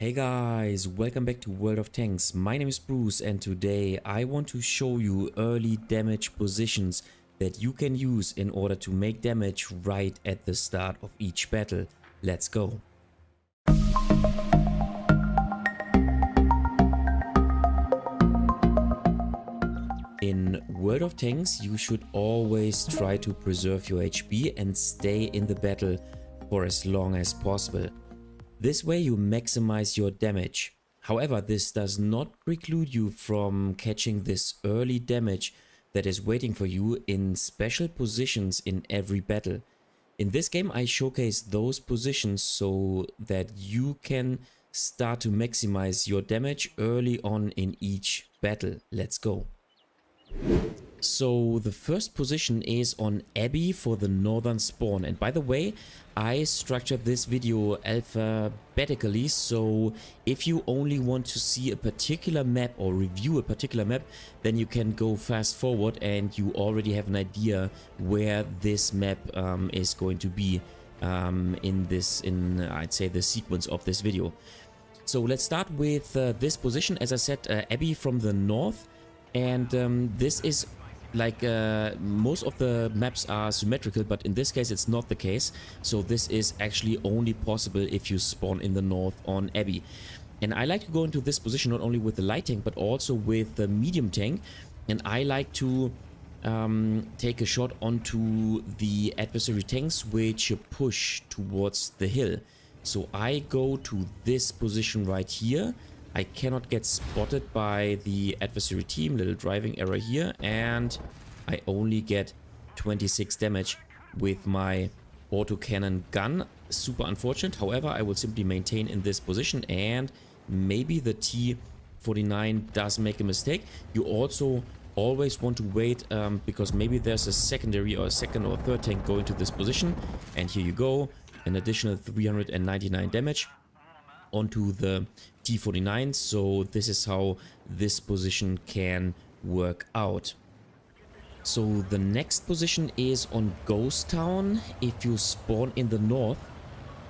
Hey guys, welcome back to World of Tanks. My name is Bruce and today I want to show you early damage positions that you can use in order to make damage right at the start of each battle. Let's go. In World of Tanks, you should always try to preserve your HP and stay in the battle for as long as possible. This way you maximize your damage. However, this does not preclude you from catching this early damage that is waiting for you in special positions in every battle. In this game I showcase those positions so that you can start to maximize your damage early on in each battle. Let's go. So the first position is on Abbey for the northern spawn, and by the way, I structured this video alphabetically, so if you only want to see a particular map or review a particular map, then you can go fast forward and you already have an idea where this map is going to be in I'd say the sequence of this video. So let's start with this position. As I said, Abbey from the north, and this is like most of the maps are symmetrical, but in this case it's not the case. So this is actually only possible if you spawn in the north on Abbey. And I like to go into this position not only with the light tank but also with the medium tank, and I like to take a shot onto the adversary tanks which push towards the hill. So I go to this position right here. I cannot get spotted by the adversary team, little driving error here, and I only get 26 damage with my autocannon gun. Super unfortunate. However, I will simply maintain in this position, and maybe the T49 does make a mistake. You also always want to wait because maybe there's a secondary or a second or third tank going to this position, and here you go, an additional 399 damage onto the T49. So this is how this position can work out. So the next position is on Ghost Town if you spawn in the north,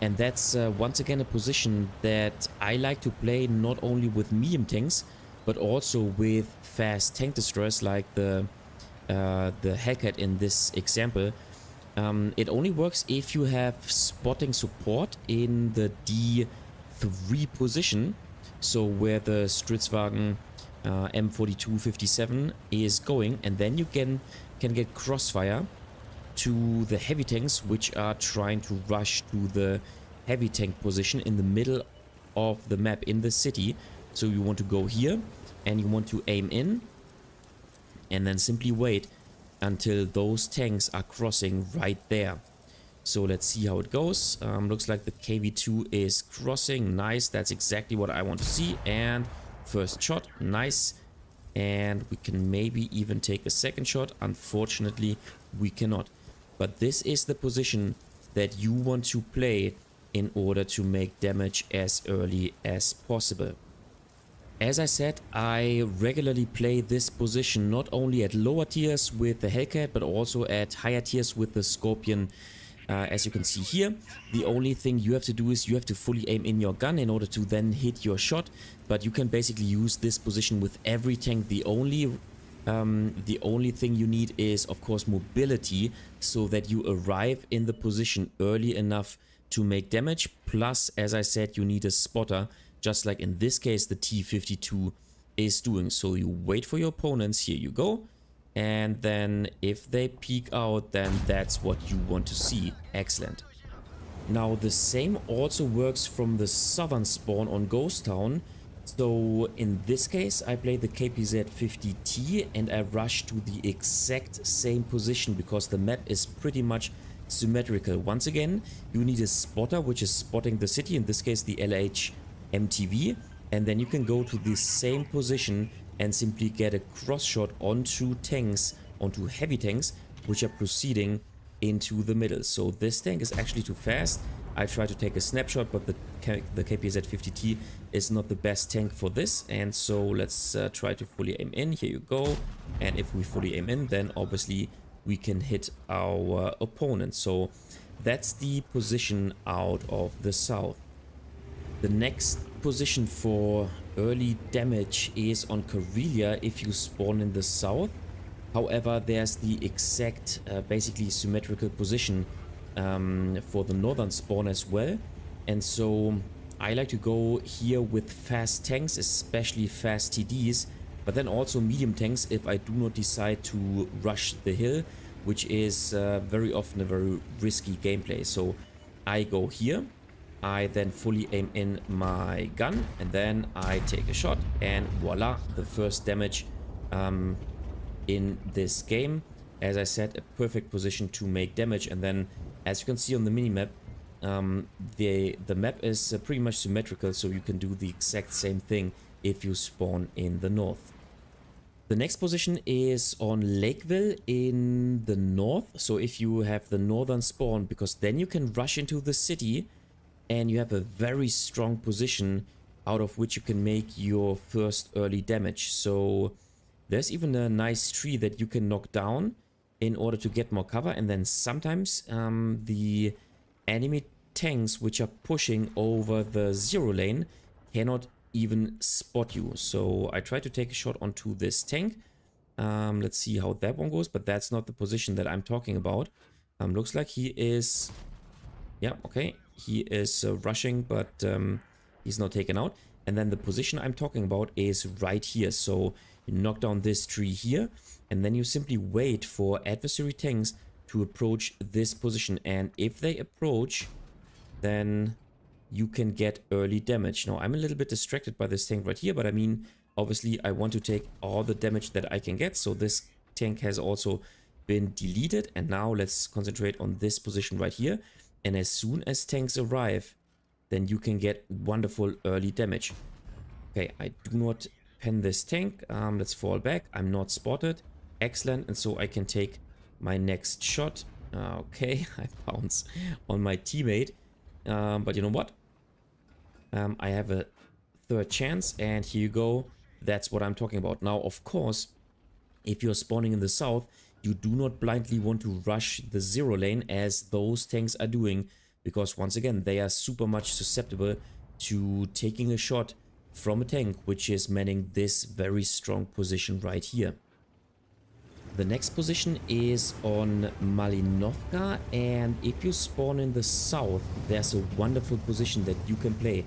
and that's once again a position that I like to play not only with medium tanks but also with fast tank destroyers like the Hellcat in this example. It only works if you have spotting support in the D3 position, so where the Stritzwagen M4257 is going, and then you can get crossfire to the heavy tanks which are trying to rush to the heavy tank position in the middle of the map in the city. So you want to go here and you want to aim in and then simply wait until those tanks are crossing right there. So let's see how it goes. Looks like the KV2 is crossing. Nice, that's exactly what I want to see. And first shot, nice. And we can maybe even take a second shot. Unfortunately, we cannot. But this is the position that you want to play in order to make damage as early as possible. As I said, I regularly play this position not only at lower tiers with the Hellcat, but also at higher tiers with the Scorpion. As you can see here, the only thing you have to do is you have to fully aim in your gun in order to then hit your shot. But you can basically use this position with every tank. The only thing you need is, of course, mobility, so that you arrive in the position early enough to make damage. Plus, as I said, you need a spotter, just like in this case the T52 is doing. So you wait for your opponents. Here you go. And then if they peek out, then that's what you want to see. Excellent. Now the same also works from the southern spawn on Ghost Town. So in this case I play the KPZ-50T and I rush to the exact same position because the map is pretty much symmetrical. Once again, you need a spotter which is spotting the city, in this case the LH MTV, and then you can go to the same position and simply get a cross shot onto tanks, onto heavy tanks, which are proceeding into the middle. So this tank is actually too fast. I try to take a snapshot, but the KPZ-50T is not the best tank for this. And so let's try to fully aim in. Here you go. And if we fully aim in, then obviously we can hit our opponent. So that's the position out of the south. The next position for early damage is on Karelia if you spawn in the south. However, there's the exact basically symmetrical position for the northern spawn as well. And so I like to go here with fast tanks, especially fast TDs, but then also medium tanks if I do not decide to rush the hill, which is very often a very risky gameplay. So I go here, I then fully aim in my gun, and then I take a shot, and voila, the first damage in this game. As I said, a perfect position to make damage. And then, as you can see on the minimap, the map is pretty much symmetrical, so you can do the exact same thing if you spawn in the north. The next position is on Lakeville in the north. So if you have the northern spawn, because then you can rush into the city and you have a very strong position out of which you can make your first early damage. So there's even a nice tree that you can knock down in order to get more cover. And then sometimes the enemy tanks which are pushing over the zero lane cannot even spot you. So I try to take a shot onto this tank. Let's see how that one goes, but that's not the position that I'm talking about. Looks like he is, yeah, okay, he is rushing, but he's not taken out. And then the position I'm talking about is right here. So you knock down this tree here, and then you simply wait for adversary tanks to approach this position. And if they approach, then you can get early damage. Now, I'm a little bit distracted by this tank right here, but I mean, obviously, I want to take all the damage that I can get. So this tank has also been deleted. And now let's concentrate on this position right here. And as soon as tanks arrive, then you can get wonderful early damage. Okay, I do not pen this tank. Let's fall back. I'm not spotted. Excellent. And so I can take my next shot. Okay, I bounce on my teammate. But you know what? I have a third chance, and here you go. That's what I'm talking about. Now, of course, if you're spawning in the south, you do not blindly want to rush the zero lane as those tanks are doing, because once again, they are super much susceptible to taking a shot from a tank which is manning this very strong position right here. The next position is on Malinovka, and if you spawn in the south, there's a wonderful position that you can play.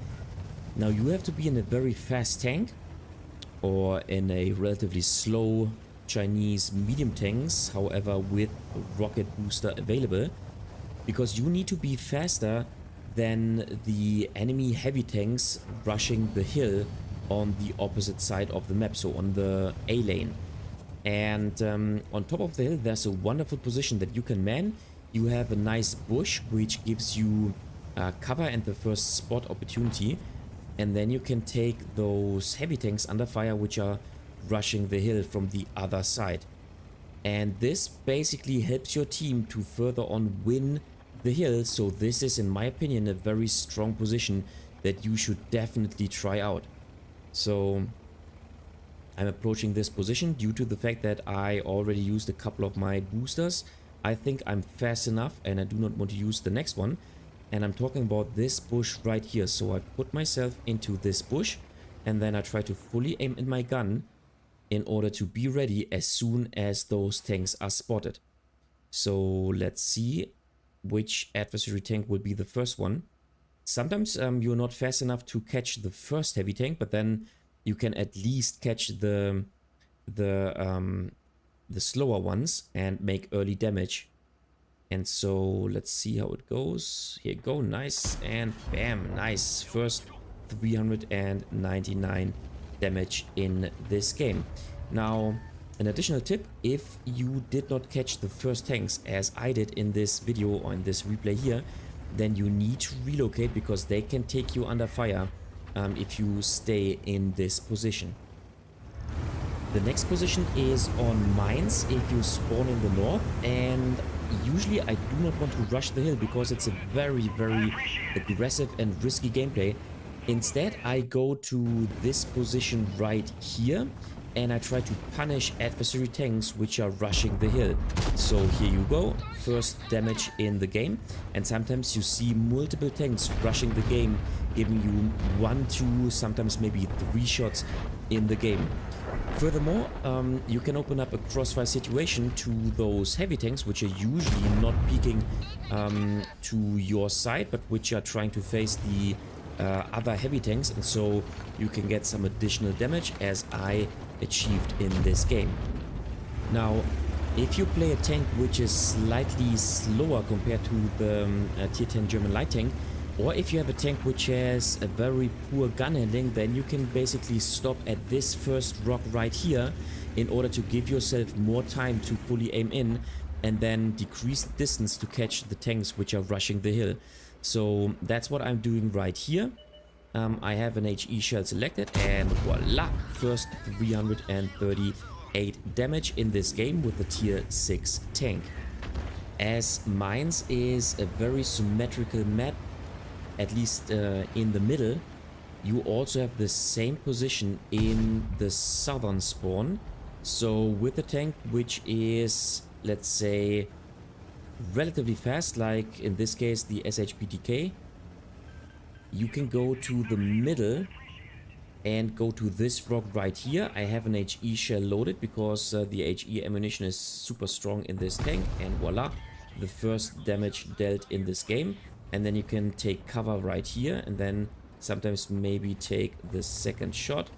Now, you have to be in a very fast tank or in a relatively slow Chinese medium tanks, however, with a rocket booster available, because you need to be faster than the enemy heavy tanks rushing the hill on the opposite side of the map, so on the A lane. And on top of the hill, there's a wonderful position that you can man. You have a nice bush which gives you cover and the first spot opportunity, and then you can take those heavy tanks under fire which are rushing the hill from the other side. And this basically helps your team to further on win the hill. So this is, in my opinion, a very strong position that you should definitely try out. So I'm approaching this position due to the fact that I already used a couple of my boosters. I think I'm fast enough, and I do not want to use the next one. And I'm talking about this bush right here. So I put myself into this bush, and then I try to fully aim in my gun in order to be ready as soon as those tanks are spotted. So let's see which adversary tank will be the first one. Sometimes you're not fast enough to catch the first heavy tank, but then you can at least catch the slower ones and make early damage. And so let's see how it goes. Here you go, nice, and bam, nice. First 399 damage in this game. Now, an additional tip, if you did not catch the first tanks as I did in this video or in this replay here, then you need to relocate, because they can take you under fire if you stay in this position. The next position is on mines if you spawn in the north, and usually I do not want to rush the hill because it's a very, very aggressive and risky gameplay. Instead, I go to this position right here, and I try to punish adversary tanks which are rushing the hill. So here you go, first damage in the game. And sometimes you see multiple tanks rushing the game giving you 1, 2, sometimes maybe 3 shots in the game. Furthermore, you can open up a crossfire situation to those heavy tanks, which are usually not peeking to your side, but which are trying to face the other heavy tanks, and so you can get some additional damage, as I achieved in this game. Now, if you play a tank which is slightly slower compared to the tier 10 German light tank, or if you have a tank which has a very poor gun handling, then you can basically stop at this first rock right here in order to give yourself more time to fully aim in, and then decrease the distance to catch the tanks which are rushing the hill. So that's what I'm doing right here. I have an HE shell selected, and voila, first 338 damage in this game with the tier 6 tank. As Mines is a very symmetrical map, at least in the middle, you also have the same position in the southern spawn. So with a tank which is, let's say, relatively fast, like in this case the SHPTK, you can go to the middle and go to this rock right here. I have an HE shell loaded because the HE ammunition is super strong in this tank, and voila, the first damage dealt in this game. And then you can take cover right here, and then sometimes maybe take the second shot.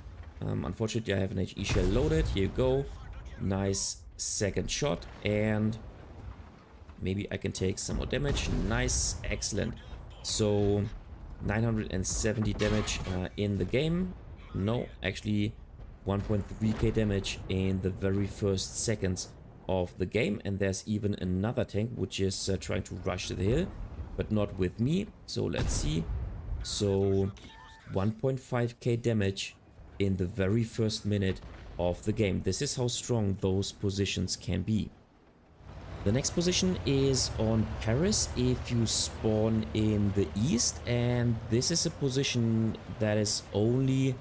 Unfortunately, I have an HE shell loaded. Here you go. Nice second shot, and maybe I can take some more damage. Nice, excellent. So 970 damage in the game. No, actually 1.3k damage in the very first seconds of the game. And there's even another tank which is trying to rush the hill, but not with me. So let's see. So 1.5k damage in the very first minute of the game. This is how strong those positions can be. The next position is on Paris if you spawn in the east, and this is a position that is only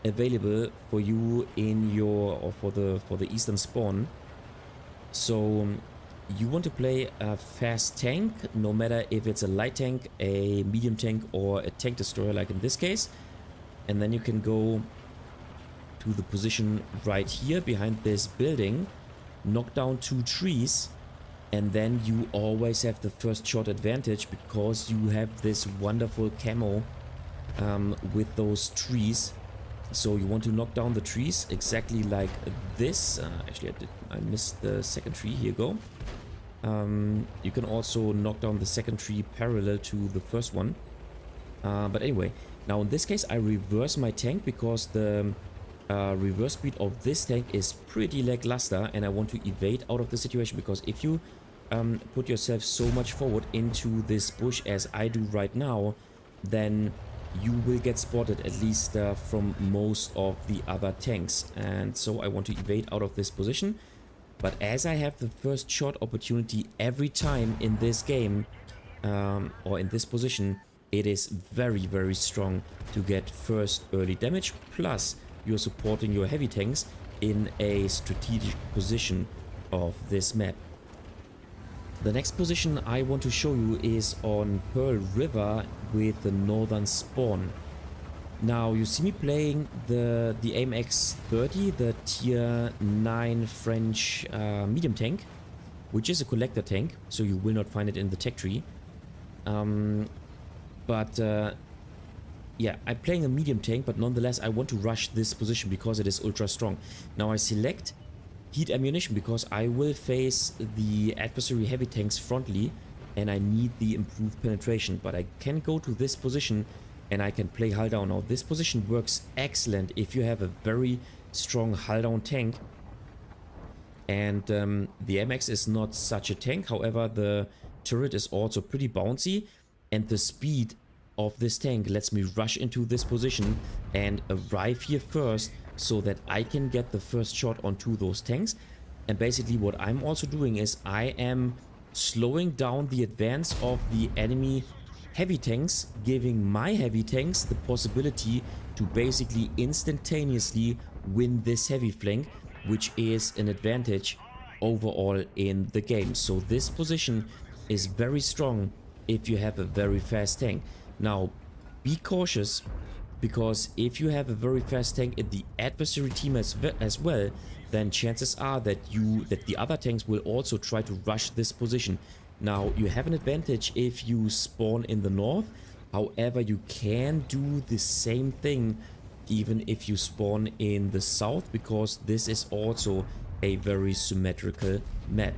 available for you in your, or for the eastern spawn. So you want to play a fast tank, no matter if it's a light tank, a medium tank, or a tank destroyer like in this case. And then you can go to the position right here behind this building, knock down 2 trees, and then you always have the first shot advantage because you have this wonderful camo with those trees. So you want to knock down the trees exactly like this. Actually, I missed the second tree. Here you go. You can also knock down the second tree parallel to the first one. But anyway, now in this case I reverse my tank because the reverse speed of this tank is pretty lackluster, and I want to evade out of the situation, because if you put yourself so much forward into this bush as I do right now, then you will get spotted, at least from most of the other tanks. And so I want to evade out of this position. But as I have the first shot opportunity every time in this game, or in this position, it is very, very strong to get first early damage. Plus, you're supporting your heavy tanks in a strategic position of this map. The next position I want to show you is on Pearl River with the northern spawn. Now you see me playing the AIM-X 30, the tier 9 French medium tank, which is a collector tank, so you will not find it in the tech tree. Yeah, I'm playing a medium tank, but nonetheless I want to rush this position because it is ultra strong. Now I select heat ammunition because I will face the adversary heavy tanks frontally, and I need the improved penetration. But I can go to this position and I can play hull down. Now this position works excellent if you have a very strong hull down tank. And the MX is not such a tank. However, the turret is also pretty bouncy, and the speed of this tank lets me rush into this position and arrive here first, so that I can get the first shot onto those tanks. And basically what I'm also doing is I am slowing down the advance of the enemy heavy tanks, giving my heavy tanks the possibility to basically instantaneously win this heavy flank, which is an advantage overall in the game. So this position is very strong if you have a very fast tank. Now, be cautious, because if you have a very fast tank in the adversary team as well, then chances are that the other tanks will also try to rush this position. Now, you have an advantage if you spawn in the north. However, you can do the same thing even if you spawn in the south, because this is also a very symmetrical map.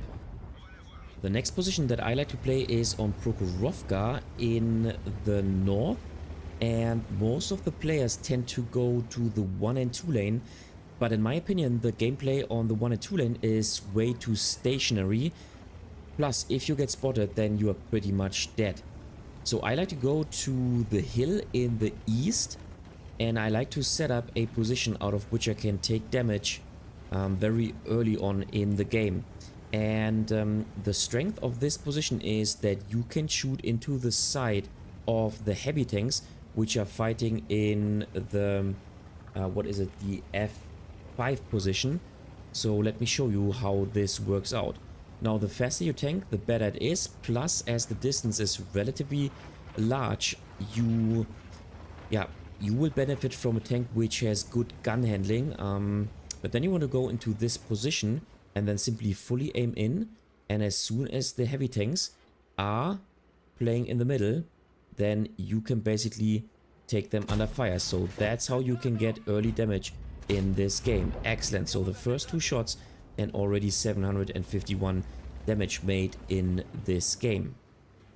The next position that I like to play is on Prokhorovka in the north, and most of the players tend to go to the 1 and 2 lane, but in my opinion the gameplay on the 1 and 2 lane is way too stationary. Plus, if you get spotted, then you are pretty much dead. So I like to go to the hill in the east, and I like to set up a position out of which I can take damage very early on in the game. And the strength of this position is that you can shoot into the side of the heavy tanks, which are fighting in the the F5 position. So let me show you how this works out. Now, the faster you tank, the better it is. Plus, as the distance is relatively large, you will benefit from a tank which has good gun handling. But then you want to go into this position and then simply fully aim in. And as soon as the heavy tanks are playing in the middle, then you can basically take them under fire. So that's how you can get early damage in this game. Excellent. So the first 2 shots and already 751 damage made in this game.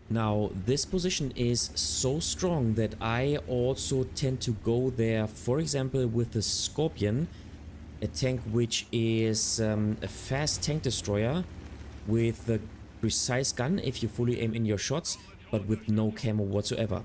Now, this position is so strong that I also tend to go there, for example, with the Scorpion, a tank which is a fast tank destroyer with a precise gun if you fully aim in your shots, but with no camo whatsoever.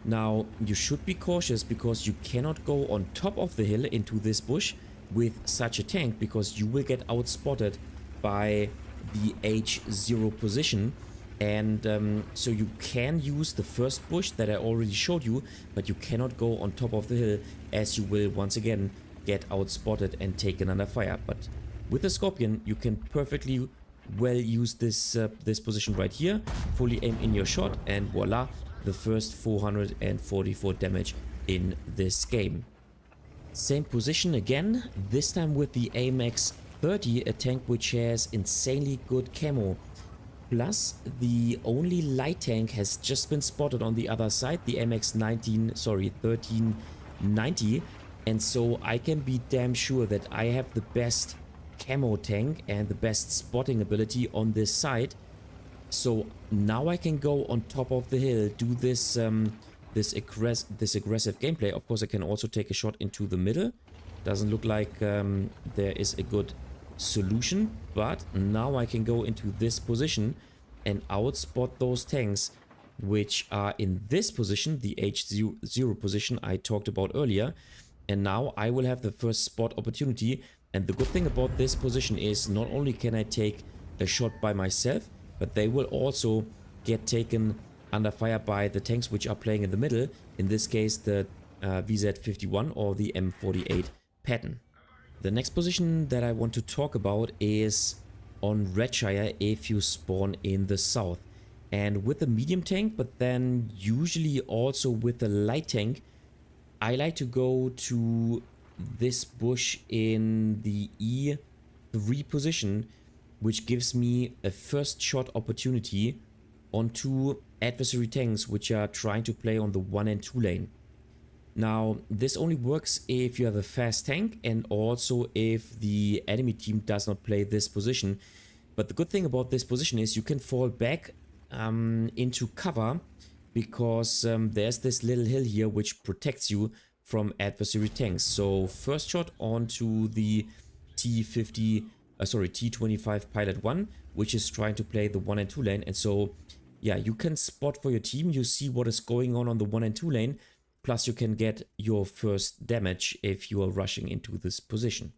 Now, you should be cautious because you cannot go on top of the hill into this bush with such a tank, because you will get outspotted by the H0 position. And so you can use the first bush that I already showed you, but you cannot go on top of the hill, as you will once again get outspotted and taken under fire. But with the Scorpion, you can perfectly well use this position right here, fully aim in your shot, and voila, the first 444 damage in this game. Same position again, this time with the AMX 30, a tank which has insanely good camo. Plus, the only light tank has just been spotted on the other side, the MX 1390, and so I can be damn sure that I have the best camo tank and the best spotting ability on this side. So now I can go on top of the hill, do this this aggressive gameplay. Of course, I can also take a shot into the middle. Doesn't look like there is a good solution, but now I can go into this position and outspot those tanks which are in this position, the H0 position I talked about earlier. And now I will have the first spot opportunity. And the good thing about this position is not only can I take a shot by myself, but they will also get taken under fire by the tanks which are playing in the middle. In this case, the VZ51 or the M48 Patton. The next position that I want to talk about is on Redshire if you spawn in the south. And with the medium tank, but then usually also with the light tank, I like to go to this bush in the E3 position, which gives me a first shot opportunity on 2 adversary tanks which are trying to play on the 1 and 2 lane. Now, this only works if you have a fast tank and also if the enemy team does not play this position. But the good thing about this position is you can fall back into cover, because there's this little hill here which protects you from adversary tanks. So first shot onto the T25 Pilot 1, which is trying to play the 1 and 2 lane. And so, yeah, you can spot for your team. You see what is going on the 1 and 2 lane. Plus you can get your first damage if you are rushing into this position.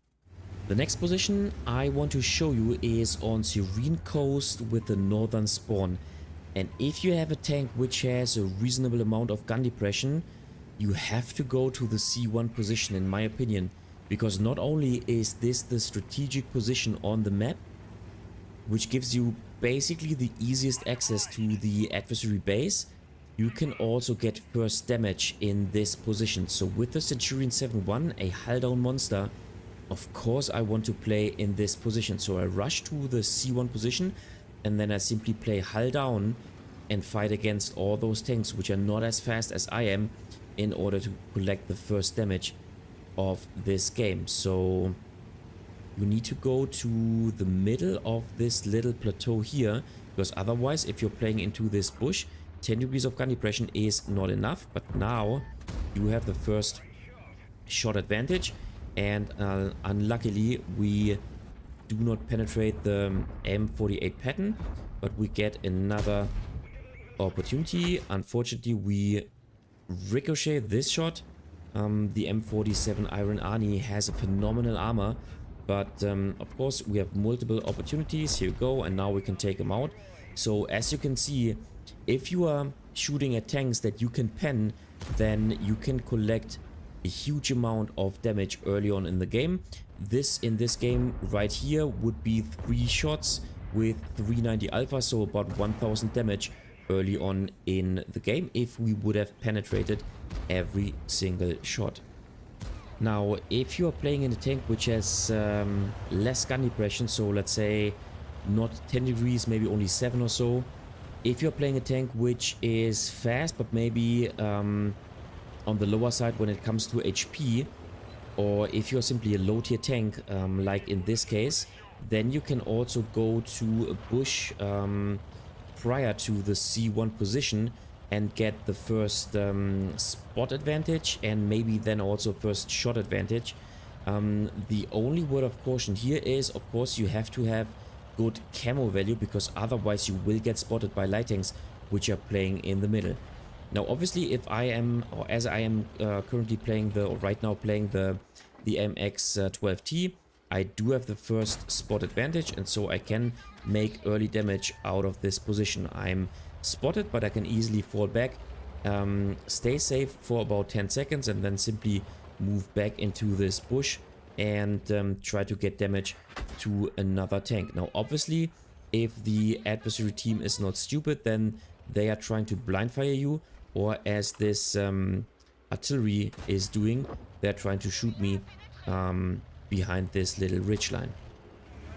The next position I want to show you is on Serene Coast with the northern spawn. And if you have a tank which has a reasonable amount of gun depression, you have to go to the C1 position, in my opinion. Because not only is this the strategic position on the map, which gives you basically the easiest access to the adversary base, you can also get first damage in this position. So with the Centurion 7-1, a hull down monster, of course I want to play in this position. So I rush to the C1 position and then I simply play hull down and fight against all those tanks which are not as fast as I am in order to collect the first damage of this game. So you need to go to the middle of this little plateau here, because otherwise if you're playing into this bush, 10 degrees of gun depression is not enough. But now you have the first shot advantage, and unluckily we do not penetrate the M48 pattern, but we get another opportunity. Unfortunately we ricochet this shot. The M47 Iron Arnie has a phenomenal armor, but of course we have multiple opportunities. Here we go, and now we can take them out. So as you can see, if you are shooting at tanks that you can pen, then you can collect a huge amount of damage early on in the game. In this game right here would be 3 shots with 390 alpha, so about 1000 damage early on in the game if we would have penetrated every single shot. Now if you are playing in a tank which has less gun depression, so let's say not 10 degrees, maybe only 7 or so. If you're playing a tank which is fast but maybe on the lower side when it comes to HP, or if you're simply a low tier tank like in this case, then you can also go to a bush prior to the C1 position and get the first spot advantage, and maybe then also first shot advantage. The only word of caution here is, of course, you have to have good camo value, because otherwise you will get spotted by light tanks which are playing in the middle. Now obviously if I am, or as I am currently playing the, or right now playing the MX-12T, I do have the first spot advantage, and so I can make early damage out of this position. I'm spotted, but I can easily fall back, stay safe for about 10 seconds, and then simply move back into this bush and try to get damage to another tank. Now obviously if the adversary team is not stupid, then they are trying to blind fire you, or as this artillery is doing, they're trying to shoot me behind this little ridge line.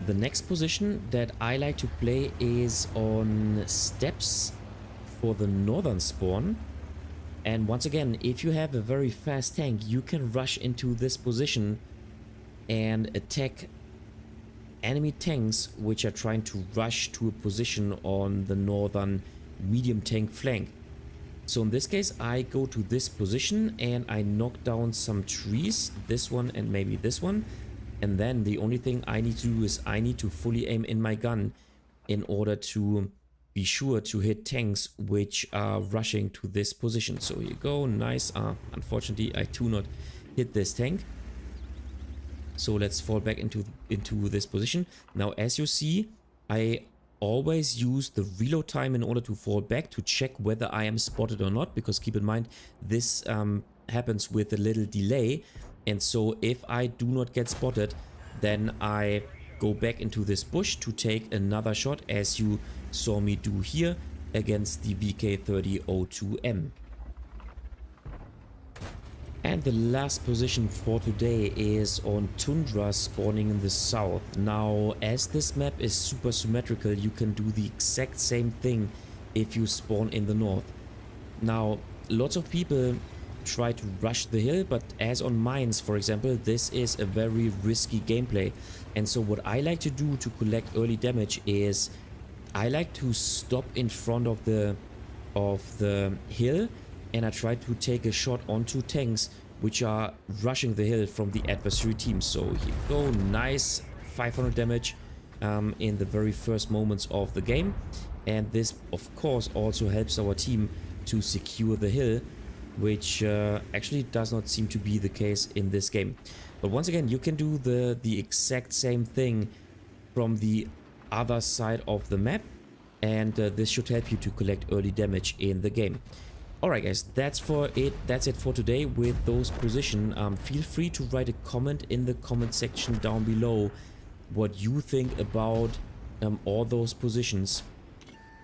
The next position that I like to play is on steps for the northern spawn. And once again, if you have a very fast tank, you can rush into this position and attack enemy tanks which are trying to rush to a position on the northern medium tank flank. So in this case, I go to this position and I knock down some trees, this one and maybe this one. And then the only thing I need to do is I need to fully aim in my gun in order to be sure to hit tanks which are rushing to this position. So here you go, nice. Unfortunately, I do not hit this tank. So let's fall back into this position. Now, as you see, I always use the reload time in order to fall back to check whether I am spotted or not, because keep in mind this happens with a little delay. And so if I do not get spotted, then I go back into this bush to take another shot, as you saw me do here against the VK3002M. And the last position for today is on Tundra, spawning in the south. Now, as this map is super symmetrical, you can do the exact same thing if you spawn in the north. Now, lots of people try to rush the hill, but as on mines, for example, this is a very risky gameplay. And so what I like to do to collect early damage is I like to stop in front of the hill, and I try to take a shot onto tanks which are rushing the hill from the adversary team. So here you go, nice 500 damage in the very first moments of the game. And this of course also helps our team to secure the hill, which actually does not seem to be the case in this game. But once again, you can do the exact same thing from the other side of the map, and this should help you to collect early damage in the game. Alright guys, that's it for today with those positions. Feel free to write a comment in the comment section down below what you think about all those positions.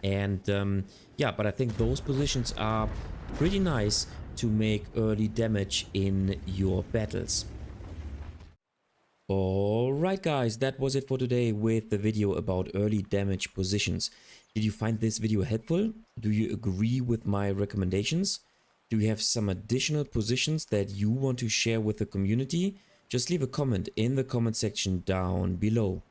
And yeah, but I think those positions are pretty nice to make early damage in your battles. Alright guys, that was it for today with the video about early damage positions. Did you find this video helpful? Do you agree with my recommendations? Do you have some additional positions that you want to share with the community? Just leave a comment in the comment section down below.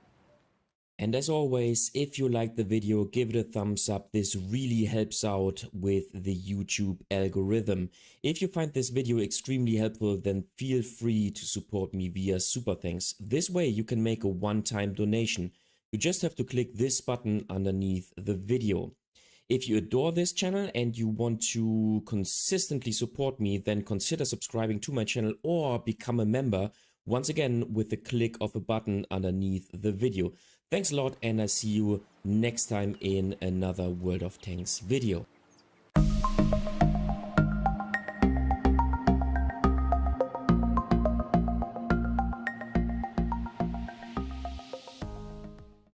And as always, if you liked the video, give it a thumbs up. This really helps out with the YouTube algorithm. If you find this video extremely helpful, then feel free to support me via Super Thanks. This way you can make a one-time donation. You just have to click this button underneath the video. If you adore this channel and you want to consistently support me, then consider subscribing to my channel or become a member, once again with the click of a button underneath the video. Thanks a lot, and I see you next time in another World of Tanks video.